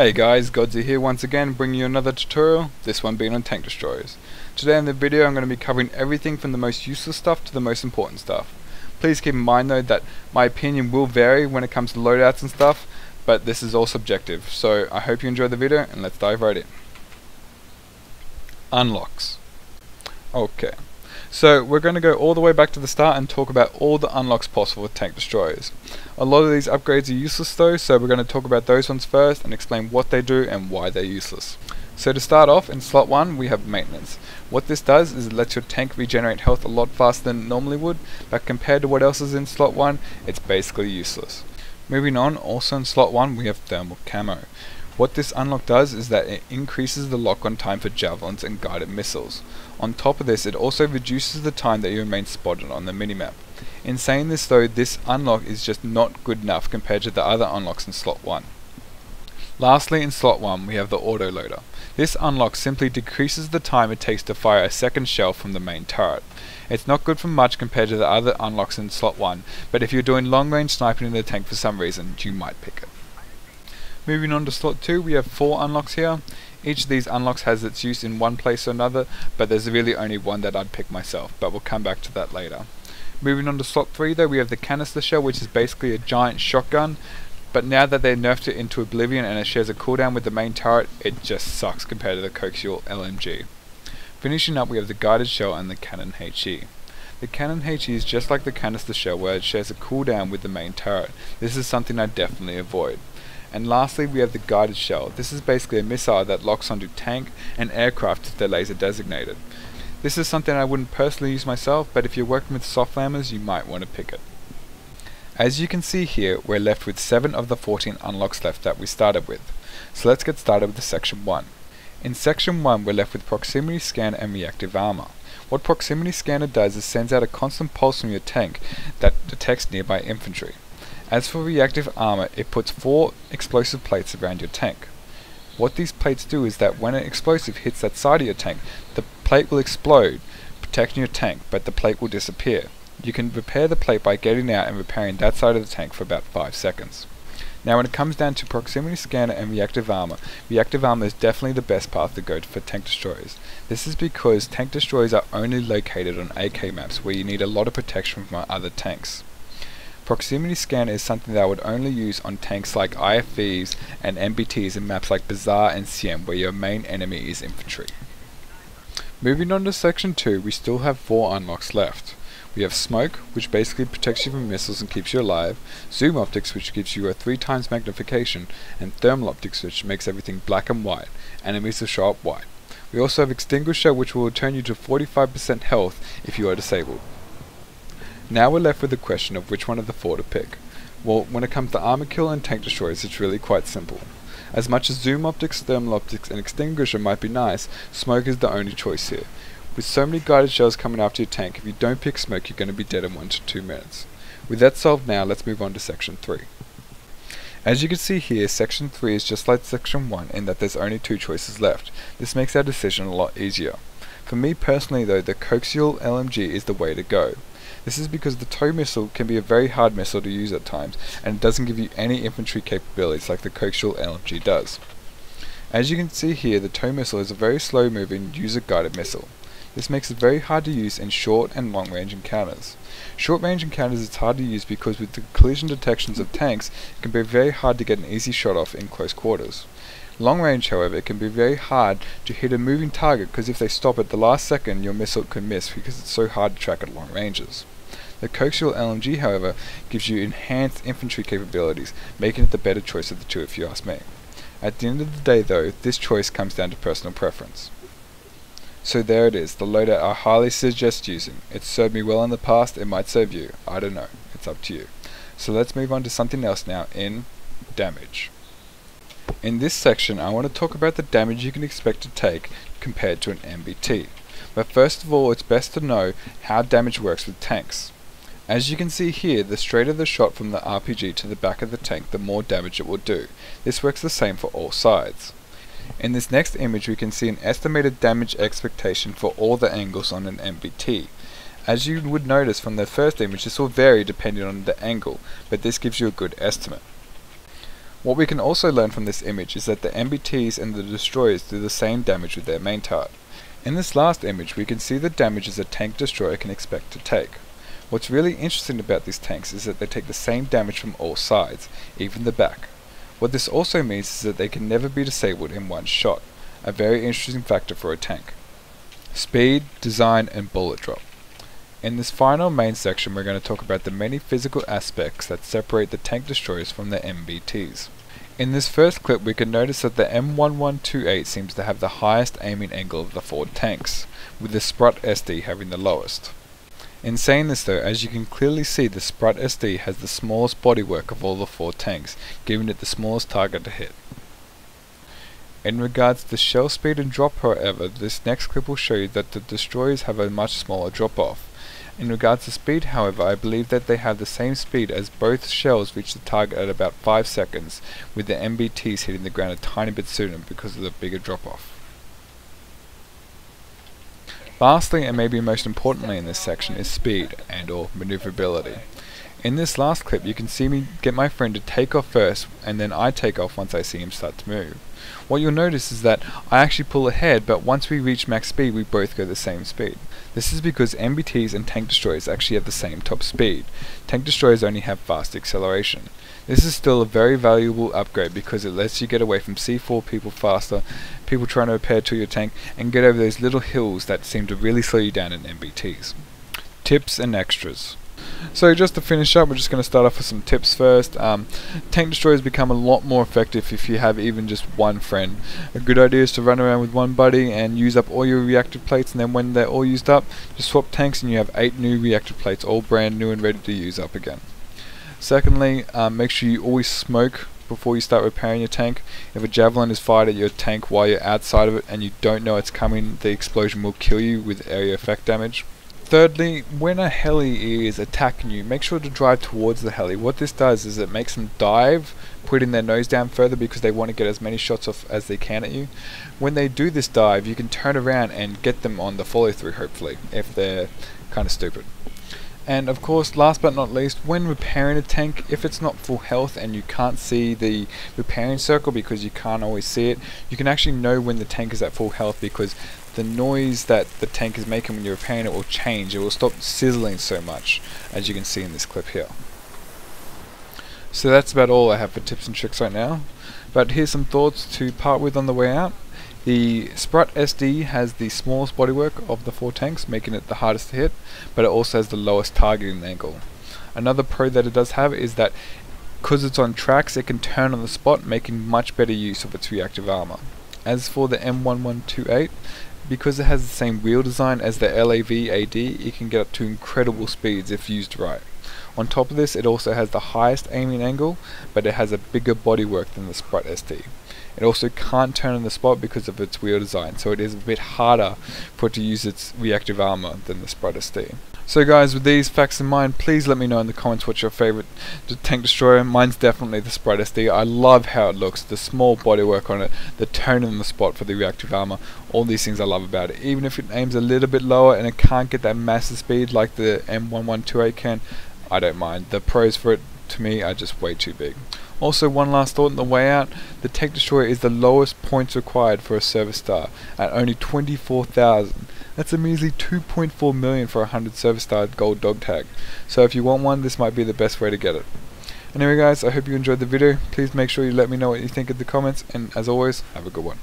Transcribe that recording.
Hey guys, Godzy here once again, bringing you another tutorial, this one being on tank destroyers. Today in the video I'm going to be covering everything from the most useless stuff to the most important stuff. Please keep in mind though that my opinion will vary when it comes to loadouts and stuff, but this is all subjective, so I hope you enjoy the video and let's dive right in. Unlocks. Okay, so we're going to go all the way back to the start and talk about all the unlocks possible with tank destroyers. A lot of these upgrades are useless though, so we're going to talk about those ones first and explain what they do and why they're useless. So to start off, in slot 1 we have maintenance. What this does is it lets your tank regenerate health a lot faster than it normally would, but compared to what else is in slot 1, it's basically useless. Moving on, also in slot 1 we have thermal camo. What this unlock does is that it increases the lock-on time for javelins and guided missiles. On top of this, it also reduces the time that you remain spotted on the minimap. In saying this though, this unlock is just not good enough compared to the other unlocks in slot 1. Lastly, in slot 1 we have the autoloader. This unlock simply decreases the time it takes to fire a second shell from the main turret. It's not good for much compared to the other unlocks in slot 1, but if you're doing long range sniping in the tank for some reason, you might pick it. Moving on to slot 2, we have 4 unlocks here. Each of these unlocks has its use in one place or another, but there's really only one that I'd pick myself, but we'll come back to that later. Moving on to slot 3 though, we have the canister shell, which is basically a giant shotgun, but now that they nerfed it into oblivion and it shares a cooldown with the main turret, it just sucks compared to the coaxial LMG. Finishing up, we have the guided shell and the cannon HE. The cannon HE is just like the canister shell where it shares a cooldown with the main turret. This is something I definitely avoid. And lastly we have the guided shell. This is basically a missile that locks onto tank and aircraft if they're laser designated. This is something I wouldn't personally use myself, but if you're working with soft lammers you might want to pick it. As you can see here, we're left with 7 of the 14 unlocks left that we started with. So let's get started with the section 1. In section 1 we're left with proximity scan and reactive armor. What proximity scanner does is sends out a constant pulse from your tank that detects nearby infantry. As for reactive armor, it puts 4 explosive plates around your tank. What these plates do is that when an explosive hits that side of your tank, the plate will explode, protecting your tank, but the plate will disappear. You can repair the plate by getting out and repairing that side of the tank for about 5 seconds. Now when it comes down to proximity scanner and reactive armor is definitely the best path to go for tank destroyers. This is because tank destroyers are only located on AK maps where you need a lot of protection from other tanks. Proximity scanner is something that I would only use on tanks like IFVs and MBTs in maps like Bazaar and Siem where your main enemy is infantry. Moving on to section 2, we still have 4 unlocks left. We have smoke, which basically protects you from missiles and keeps you alive, zoom optics, which gives you a 3 times magnification, and thermal optics, which makes everything black and white, enemies will show up white. We also have extinguisher, which will return you to 45% health if you are disabled. Now we're left with the question of which one of the 4 to pick. Well, when it comes to armor kill and tank destroyers, it's really quite simple. As much as zoom optics, thermal optics, and extinguisher might be nice, smoke is the only choice here. With so many guided shells coming after your tank, if you don't pick smoke, you're going to be dead in 1 to 2 minutes. With that solved now, let's move on to section 3. As you can see here, section 3 is just like section 1 in that there's only 2 choices left. This makes our decision a lot easier. For me personally though, the coaxial LMG is the way to go. This is because the tow missile can be a very hard missile to use at times, and it doesn't give you any infantry capabilities like the coaxial LMG does. As you can see here, the tow missile is a very slow moving user guided missile. This makes it very hard to use in short and long range encounters. Short range encounters it's hard to use because with the collision detections of tanks, it can be very hard to get an easy shot off in close quarters. Long range however, it can be very hard to hit a moving target because if they stop at the last second your missile could miss because it's so hard to track at long ranges. The coaxial LMG however gives you enhanced infantry capabilities, making it the better choice of the 2 if you ask me. At the end of the day though, this choice comes down to personal preference. So there it is, the loadout I highly suggest using. It's served me well in the past, it might serve you, I don't know, it's up to you. So let's move on to something else now in damage. In this section I want to talk about the damage you can expect to take compared to an MBT. But first of all it's best to know how damage works with tanks. As you can see here, the straighter the shot from the RPG to the back of the tank, the more damage it will do. This works the same for all sides. In this next image we can see an estimated damage expectation for all the angles on an MBT. As you would notice from the first image, this will vary depending on the angle, but this gives you a good estimate. What we can also learn from this image is that the MBTs and the destroyers do the same damage with their main turret. In this last image we can see the damages a tank destroyer can expect to take. What's really interesting about these tanks is that they take the same damage from all sides, even the back. What this also means is that they can never be disabled in one shot, a very interesting factor for a tank. Speed, design and bullet drop. In this final main section we're going to talk about the many physical aspects that separate the tank destroyers from the MBTs. In this first clip we can notice that the M1128 seems to have the highest aiming angle of the 4 tanks, with the Sprut SD having the lowest. In saying this though, as you can clearly see, the Sprut SD has the smallest bodywork of all the 4 tanks, giving it the smallest target to hit. In regards to shell speed and drop however, this next clip will show you that the destroyers have a much smaller drop off. In regards to speed however, I believe that they have the same speed as both shells reach the target at about 5 seconds, with the MBTs hitting the ground a tiny bit sooner because of the bigger drop off. Lastly, and maybe most importantly in this section, is speed and or maneuverability. In this last clip you can see me get my friend to take off first, and then I take off once I see him start to move. What you'll notice is that I actually pull ahead, but once we reach max speed we both go the same speed. This is because MBTs and tank destroyers actually have the same top speed. Tank destroyers only have fast acceleration. This is still a very valuable upgrade because it lets you get away from C4 people faster, people trying to repair to your tank, and get over those little hills that seem to really slow you down in MBTs. Tips and extras. So just to finish up, we're just going to start off with some tips first. Tank destroyers become a lot more effective if you have even just one friend. A good idea is to run around with one buddy and use up all your reactive plates, and then when they're all used up, just swap tanks and you have 8 new reactive plates, all brand new and ready to use up again. Secondly, make sure you always smoke before you start repairing your tank. If a javelin is fired at your tank while you're outside of it and you don't know it's coming, the explosion will kill you with area effect damage. Thirdly, when a heli is attacking you, make sure to drive towards the heli. What this does is it makes them dive, putting their nose down further because they want to get as many shots off as they can at you. When they do this dive, you can turn around and get them on the follow through hopefully, if they're kind of stupid. And of course, last but not least, when repairing a tank, if it's not full health and you can't see the repairing circle because you can't always see it, you can actually know when the tank is at full health because the noise that the tank is making when you're repairing it will change. It will stop sizzling so much, as you can see in this clip here. So that's about all I have for tips and tricks right now. But here's some thoughts to part with on the way out. The Sprut SD has the smallest bodywork of the 4 tanks, making it the hardest to hit, but it also has the lowest targeting angle. Another pro that it does have is that because it's on tracks, it can turn on the spot, making much better use of its reactive armor. As for the M1128, because it has the same wheel design as the LAV-AD, it can get up to incredible speeds if used right. On top of this, it also has the highest aiming angle, but it has a bigger bodywork than the Sprut SD. It also can't turn on the spot because of its wheel design, so it is a bit harder for it to use its reactive armor than the Sprut SD. So guys, with these facts in mind, please let me know in the comments what's your favorite tank destroyer. Mine's definitely the Sprut SD. I love how it looks, the small bodywork on it, the turn on the spot for the reactive armor, all these things I love about it. Even if it aims a little bit lower and it can't get that massive speed like the M1128 can, I don't mind. The pros for it, to me, are just way too big. Also, one last thought on the way out, the tank destroyer is the lowest points required for a service star, at only 24,000. That's a measly 2.4 million for a 100 service star gold dog tag. So if you want one, this might be the best way to get it. Anyway guys, I hope you enjoyed the video. Please make sure you let me know what you think in the comments, and as always, have a good one.